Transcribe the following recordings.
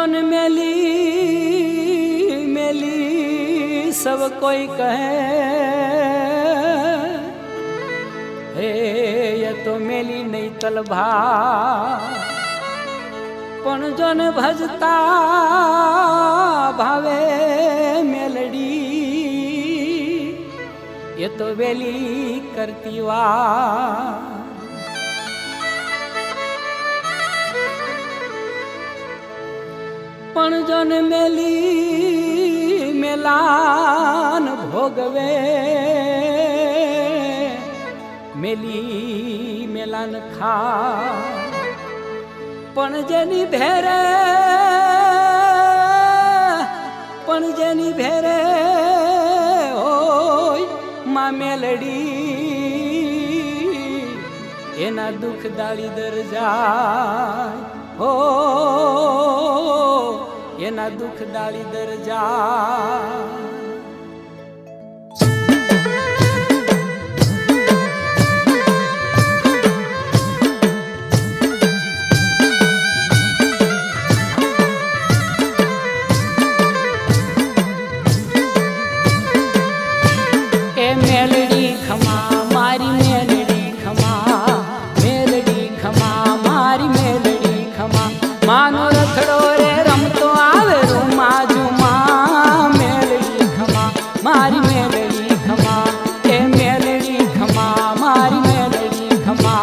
Zone मेली मेली सब कोई कहे हे ये तो मेली नहीं तलभा पण जोन भजता भावे मेलडी ये तो वेली करती वा पण जोन मेली मेलान भोगवे मेली मेलान खा पण जेनी भेरे होय मां मेलडी एना दुख दाड़ी दर जाय हो एना दुख दाड़ी दर जाय मानो रखड़ो रे रमतो आवे रूमा जुमा मेलड़ी खमा मारी मेलड़ी खमा ए मेलड़ी खमा मारी मेलड़ी खमा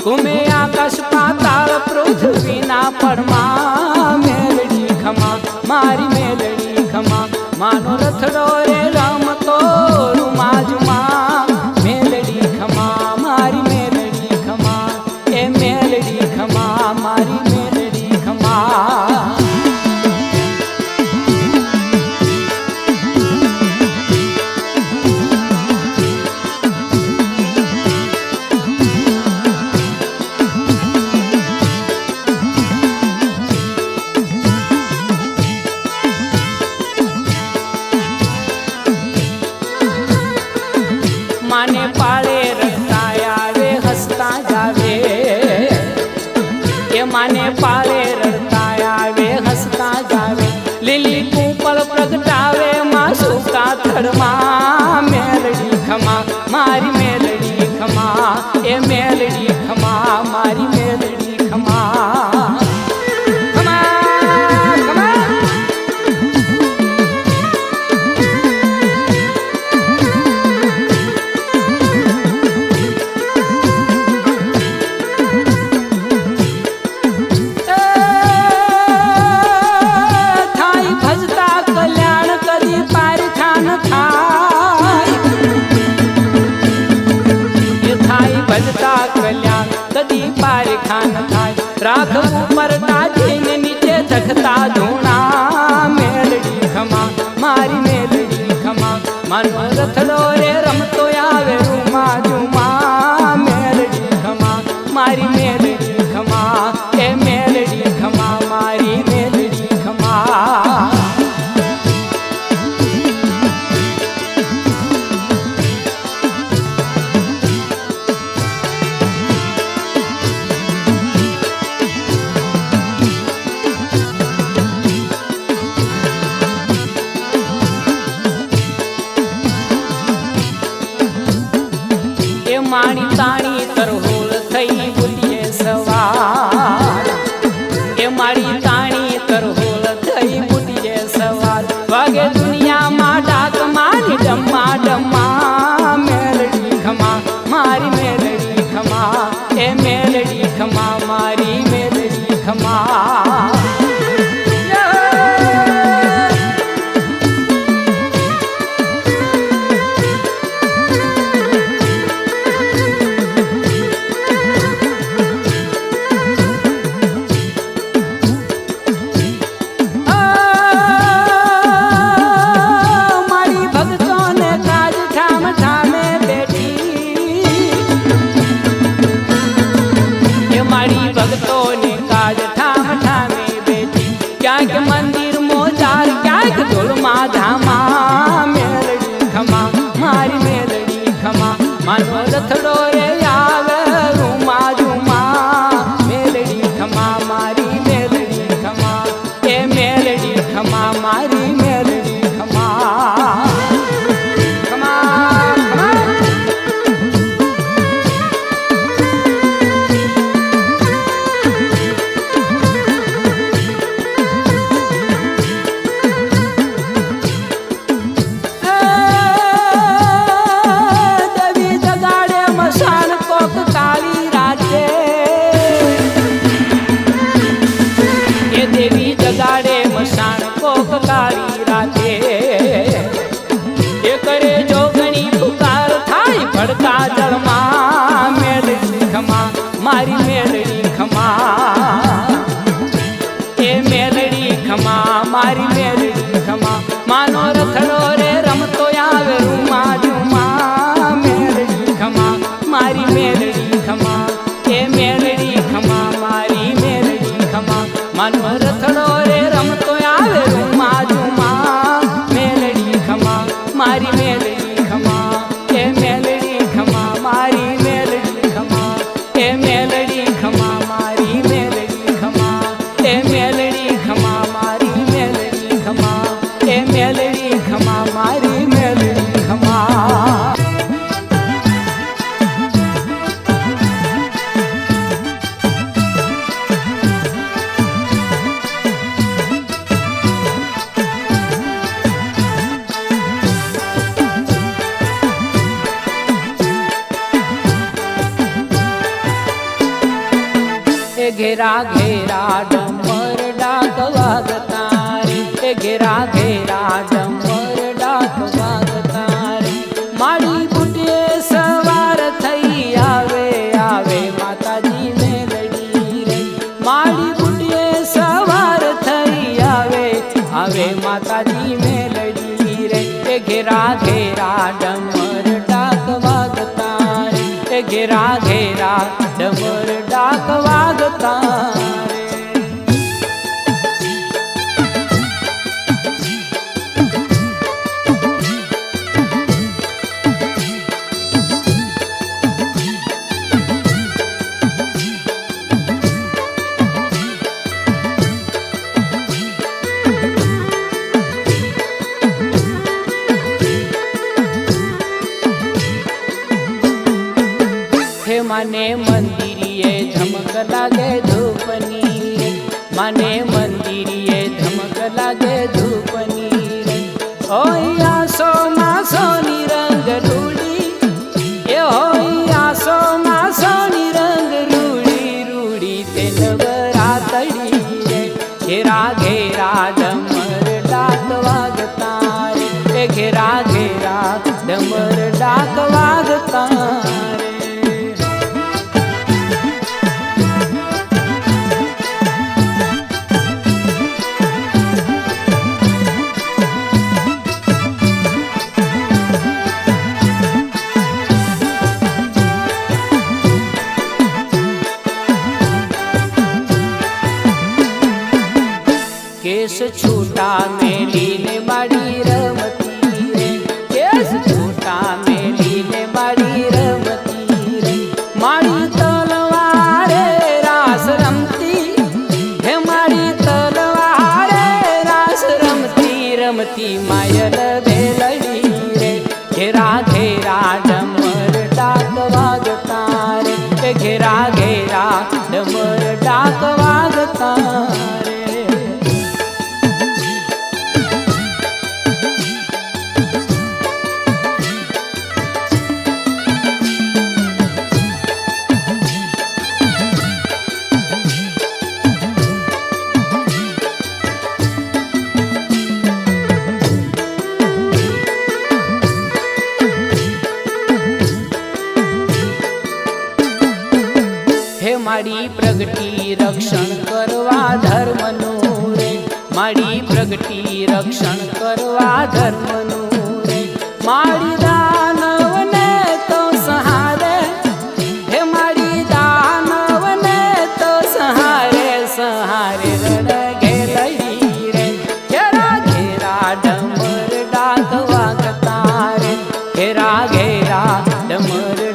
घूमे आकाश पाताल पृथ्वी ना परमा मेलड़ी खमा मारी मेलड़ी खमा मानो रथड़ो रे रमतो रूमा जुमा मेलड़ी खमा मारी मेलड़ी खमा ए मेलड़ी खमा मारी मेलड़ी खमा माने पाले रखता आवे हंसता जावे ये माने पाले रखता आवे हंसता जावे लिली कुपल प्रगटावे मासू का थड़मा मेलड़ी खमा मारी मेलड़ी खमा ए मेलड़ी खमा मारी मेलड़ी खमा कल्याण कदी पार खान थाय राख ऊपर ताजी ने नीचे जखता धूना मेलड़ी खमा मारी मेलड़ी खमा मानो रथड़ो रे रमतो आवे रूमा जुमा मेलड़ी खमा मारी मेलड़ी खमा ए मेलड़ी खमा मारी मेलड़ी खमा माणी ताणी तरहोल थई बुलिए सवार ए माड़ी ताणी तरहोल थई बुलिए सवार वागे दुनिया मा डाक मारी डम्मा डम्मा मेलड़ी खमा मारी मेलड़ी खमा ए मेलड़ी खमा मारी मेलड़ी खमा માનો રથડો રે આવે રૂમા જુમા મેલડી ખમા મારી મેલડી ખમા એ મેલડી ખમા મારી મેલડી ખમા ખમા ખમા કાળી રાતે એ કરે જોગણી પુકાર થાય ભડકા જળમાં મેલડી ખમા મારી મેલડી ખમા એ મેલડી ખમા મારી મેલડી ખમા માનો રથડો રે રમતો આવે રૂમા જુમા મેલડી ખમા મારી મેલડી ખમા એ મેલડી ખમા મારી મેલડી ખમા માનો રથડો રે રમતો આવે રૂમા જુમા મેલડી ખમા મારી મેલડી ખમા એ મેલડી ખમા મારી મેલડી ખમા એ મેલડી ખમા મારી મેલડી ખમા એ મેલડી ખમા મારી મેલડી ખમા એ મેલડી ખમા મારી મેલડી ખમા घेरा घेरा डमर डाक वागता रे घेरा घेरा डमर डाक वागता रे माड़ी बુટીએ સવાર થઈ આવે આવે માતાજી મેલડી રે માડી બુટીએ સવાર થઈ આવે આવે માતાજી મેલડી રે घेरा घेरा डमर डाक वागता रे घेरा घेरा डमर डाक वागता रे माने मंदिरिये धमक लागे धूपनी रे माने मंदिरिये धमक लागे धूपनी रे ओया सो मासोनी रंग रूड़ी ए होया सो मासोनी रंग रूड़ी रूड़ी ते नवरातड़ी रे घेरा घेरा डमर डाक वागता रे घेरा घेरा डमर डाक वागता केस छूटा मेली ने बाड़ी रमती रे केस छूटा मेली ने बाड़ी रमती रे माड़ी तलवारे रास रमती हे माड़ी तलवारे रास रमती रमती मायल बेलड़ी रे घेरा घेरा डमर डाक वागता रे घेरा घेरा डमर डाक वागता रे माड़ी प्रगटी रक्षण करवा धर्मनु रे माड़ी प्रगटी रक्षण करवा धर्मनु रे माड़ी दानव ने तो सहारे हे माड़ी दानव ने तो सहारे सहारे रण घेलई रे घेरा घेरा डमर डाक वागता रे घेरा घेरा डमर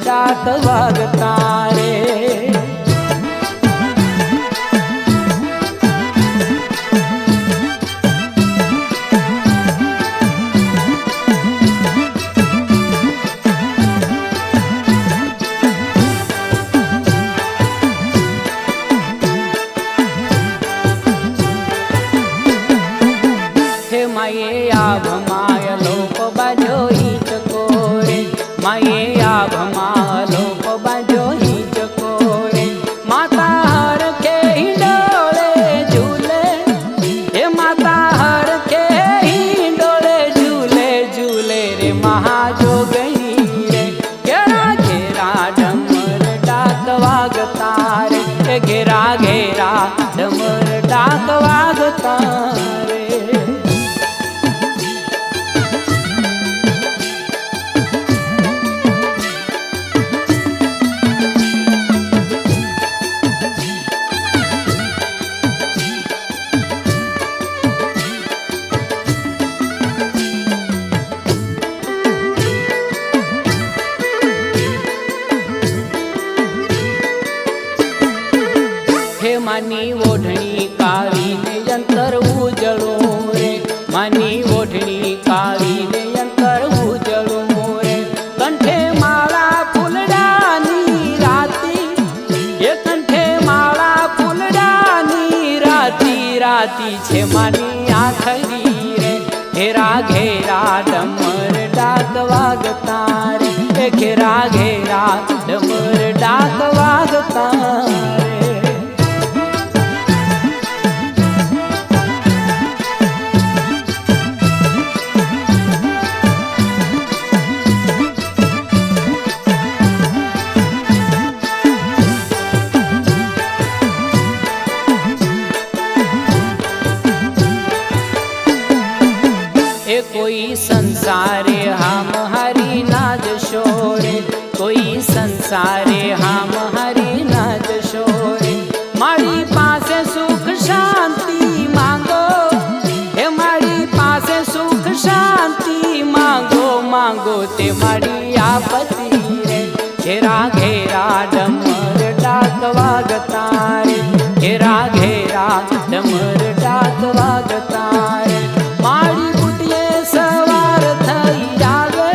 આભમાય લોક બાજો હિચકો રે માએ આભમા લોક બાજો હિચકો રે માતા હર કે હિંડોળે ઝૂલે હે માતા હર કે હિંડોળે ઝૂલે ઝૂલે રે મહાજોગણી રે ઘેરા ઘેરા ડમર ડાક વાગતા રે ઘેરા ઘેરા ડમર ડાક વાગતા રે હે માની ઓઢણી કાઢીને યંતર ઉજળો રે માની ઓઢણી કાઢીને યંતર ઉજળો રે કંઠે માળા ફૂલડાની રાતી એ કંઠે માળા ફૂલડાની રાતી રાતી છે માની આખરી રે ઘેરા ઘેરા ડમર ડાક વાગતા રે ઘેરા ઘેરા ડમર ડાક વાગતા રે कोई संसारे हम हरि नाज शोरे कोई संसारे हम हरि नाज शोरे मारी पासे सुख शांति मांगो हे मारी पासे सुख शांति मांगो मांगो ते मारी आपत्ति रे घेरा घेरा डमर डाक वागता रे घेरा घेरा डमर डाक वागता रे मारी सवार थई आवे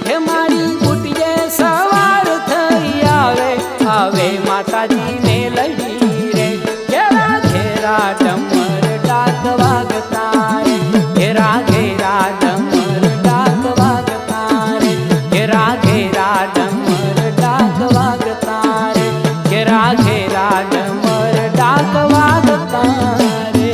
हे मारी बुटिये सवार थई आवे आवे माताजी ने लड़ी रे घेरा घेरा डमर डाक वागता रे घेरा घेरा डमर डाक वागता रे घेरा घेरा डमर डाक वागता रे घेरा घेरा डमर डाक वागता रे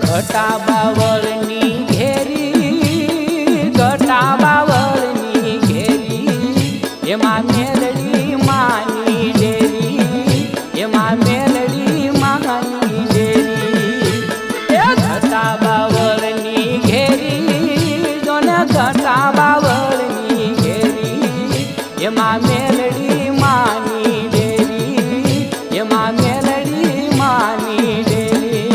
घटा बावळनी घेरी घटा बावळनी घेरी एमा मेलडी मानी डेरी एमा मेलडी मानी डेरी ए घटा बावळनी घेरी जोन घटा बावळनी घेरी एमा मेलडी मानी डेरी एमा मेलडी मानी डेरी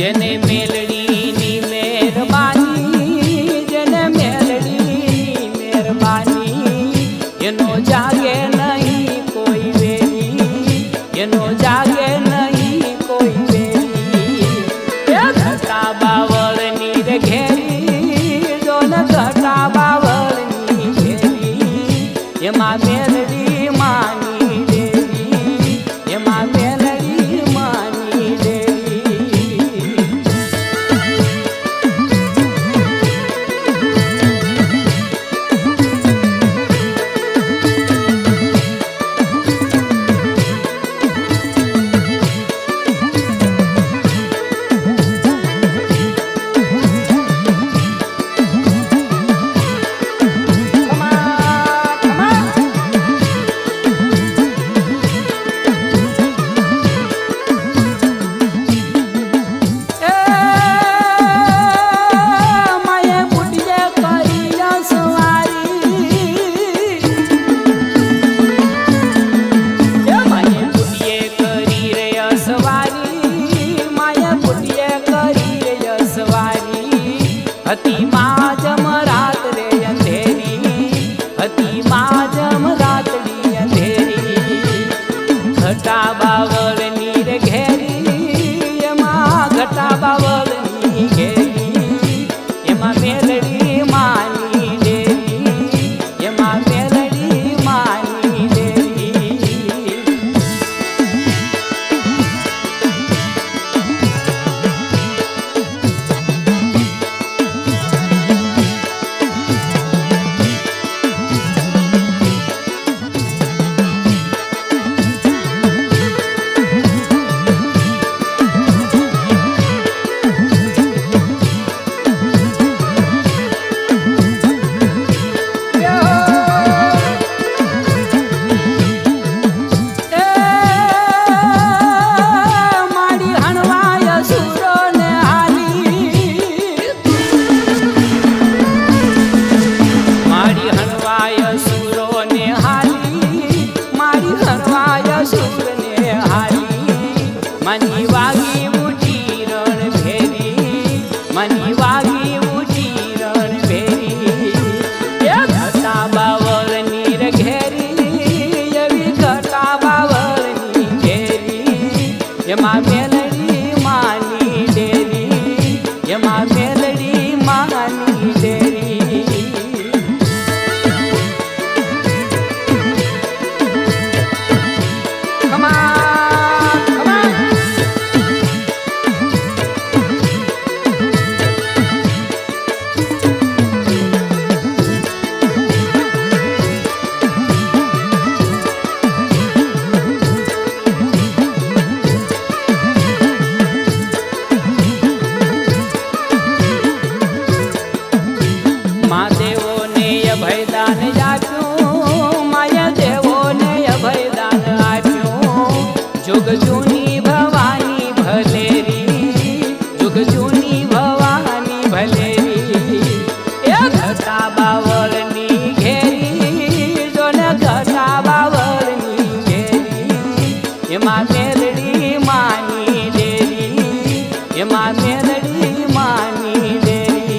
જેને મેલડીની મહેરબાની, જેને મેલડીની મહેરબાની, એનો જાગે નહીં કોઈ વેરી, એનો જાગે નહીં કોઈ વેરી. ઘટા બાવળની રે ઘેરી, જોન ઘટા બાવળની ઘેરી, એમાં મેલડી માની દેવી, એમાં મેલડી માની દેવી. હતી માં જમરાત રે અંધેરી, હતી માં જમરાતડી અંધેરી. ઘટા બાવળની રે ઘેરી, એમાં ઘટા બાવળની ઘેરી, એમાં મેલડી માની દેવી, એમાં મેલડી માની દેવી. મની વાગી ઉઠી રણ ભેરી, મની વાગી ઉઠી રણ ભેરી. એ ઘટા બાવળની રે ઘેરી, એવી ઘટા બાવળની ઘેરી, એમાં મેલડી માની દેવી, એમાં મેલડી માની દેવી. जुग जूनी भवानी भलेरी, जुग जूनी भवानी भलेरी. ए घटा बावळनी घेरी, जोन घटा बावळनी घेरी, एमा मेलडी मानी देवी, एमा मेलडी मानी देवी.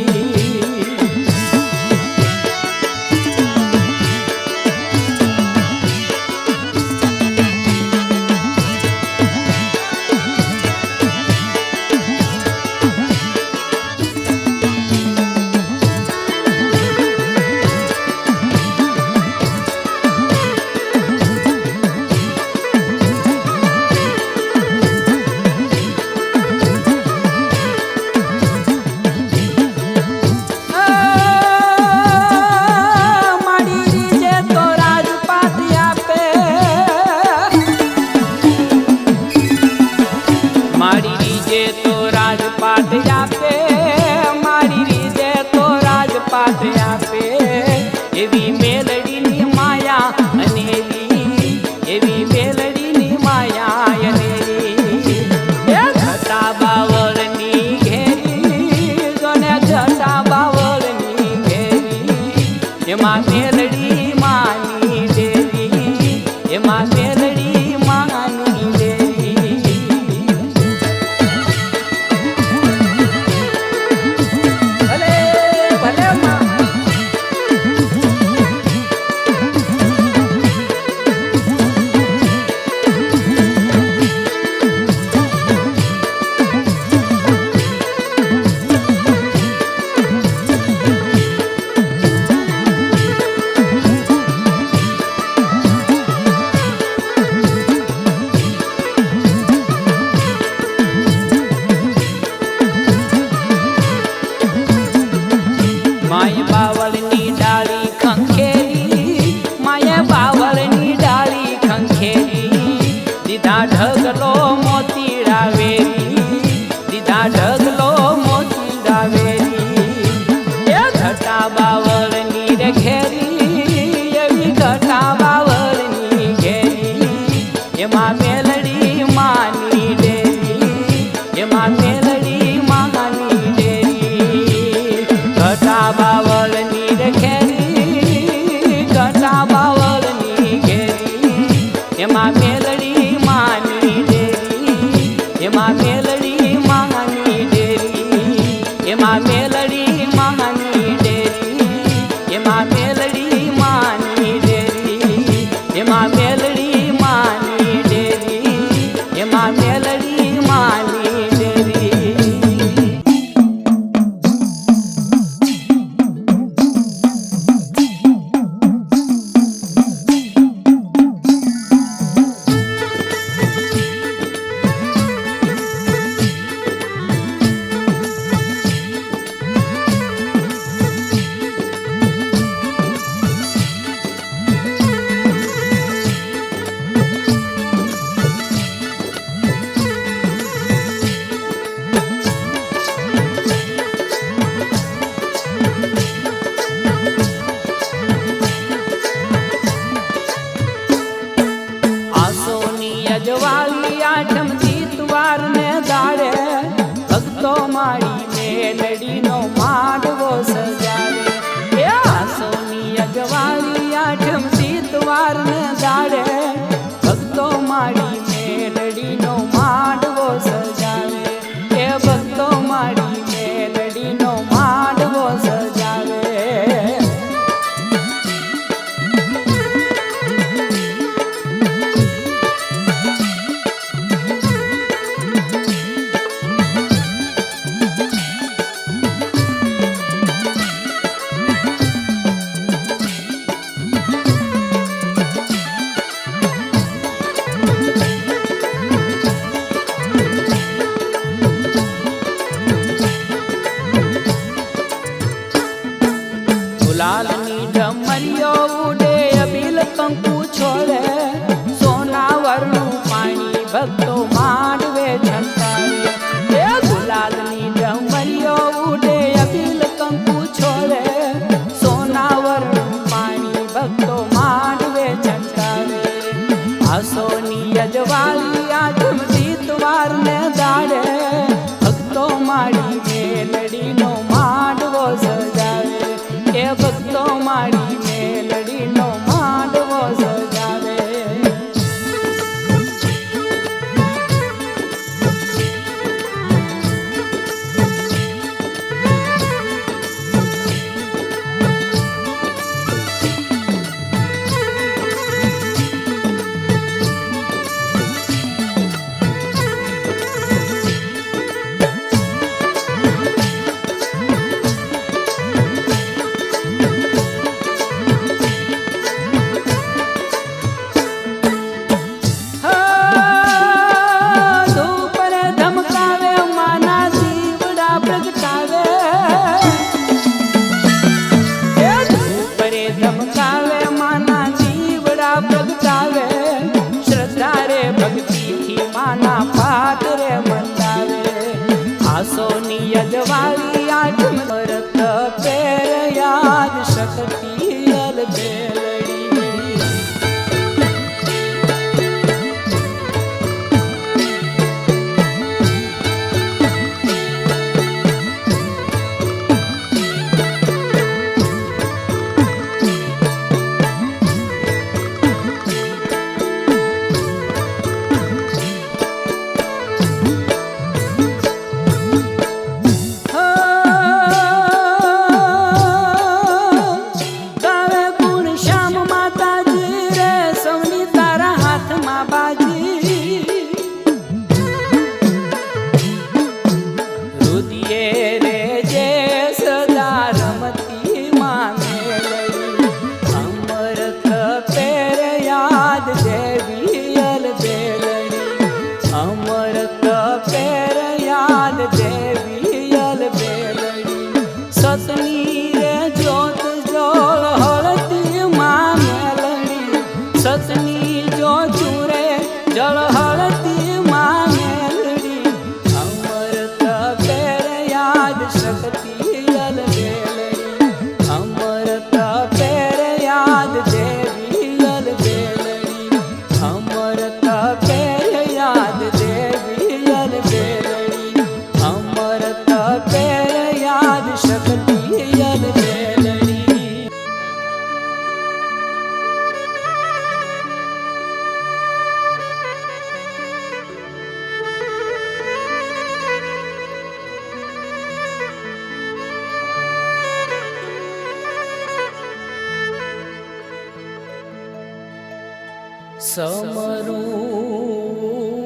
એવી મેલડીની માયા અનેરી, એવી મેલડીની માયા અનેરી. ઘટા બાવળની ઘેરી, જોને ઘટા બાવળની ઘેરી, એમાં મેલડી માની દેવી, એમાં મેલડી માની દેવી. ના ઢગલો મોતી ડાવેરી એ ઘટા બાવળની રે ઘેરી એવી ઘટા બાવળની ઘેરી એમાં મેલડી માની ડેરી એમાં મેલડી માની ડેરી ઘટા બાવળની રે ઘેરી ઘટા બાવળની ઘેરી એમાં મેલડી માની ડેરી એમાં મેલડી માની ડેરી એમાં મેલડી માની ડેરી એમાં મેલડી માની ડેરી એમાં મેલડી માની ડેરી એમાં મેલડી માની ડેરી અજવાળી આઠમ જીતવાર ને દાડે ભક્તો મારી મેલડીનો માંડવો સજાવે એ આસોની અજવાળી આઠમ જીતવાર ને દાડે ભક્તો મારી મેલડીનો માંડવો સજાવે એ ભક્તો મારી મેલડીનો માંડવો સજાવે લાલની ડમરીઓ ઉડે અબીલ કંકુ છોડે સોનાવરનું પાણી ભક્તો માંડવે છંટાવે એ ગુલાલની ડમરીઓ ઉડે અબીલ કંકુ છોડે સોનાવરનું પાણી ભક્તો માંડવે છંટાવે આસોની અજવાળી આઠમ જીતવાર ને દાડે ભક્તો મારી મેલડીનો માંડવો સજાવે એ ભક્તો મારી મેલડીનો માંડવો સજાવે પ્રગટાવે શ્રદ્ધા રે ભક્તિથી માના પાત રે મંદાવે આસોની અજવાળી આઠમ રત પેર યાદ શક્તિ અલ બેલડી સતની રે જોત જોળ હળતી માં મેલડી સતની જો ચૂરે જળ હળતી માં મેલડી અમૃત શક્તિ અલબેલડી અમૃત પેર યાદ દેવી અલબેલડી અમૃત પેર યાદ દેવી અલબેલડી અમૃત પેર યાદ શક્તિ અલબેલડી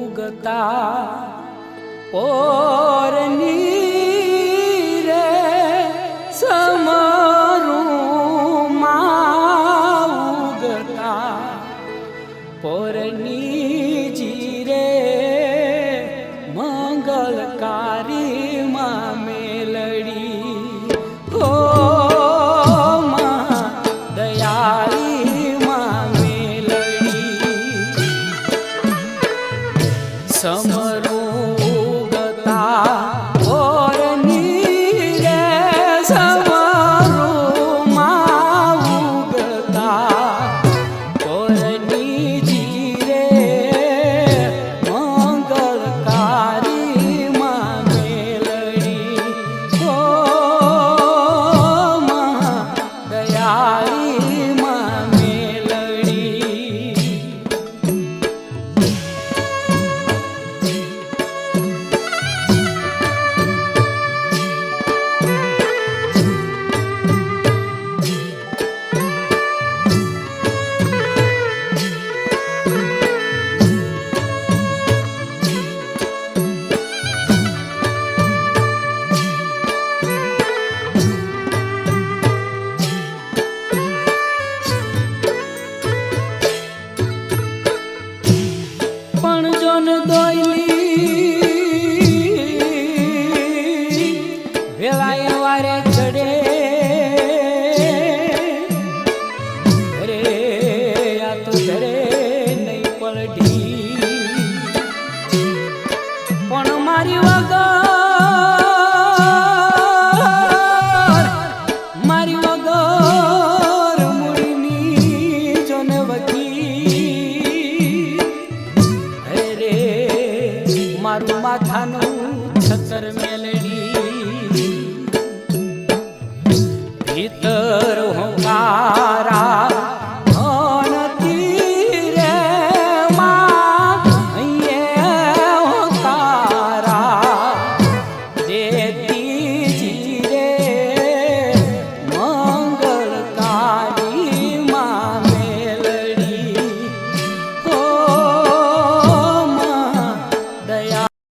સમરૂગતા ઓ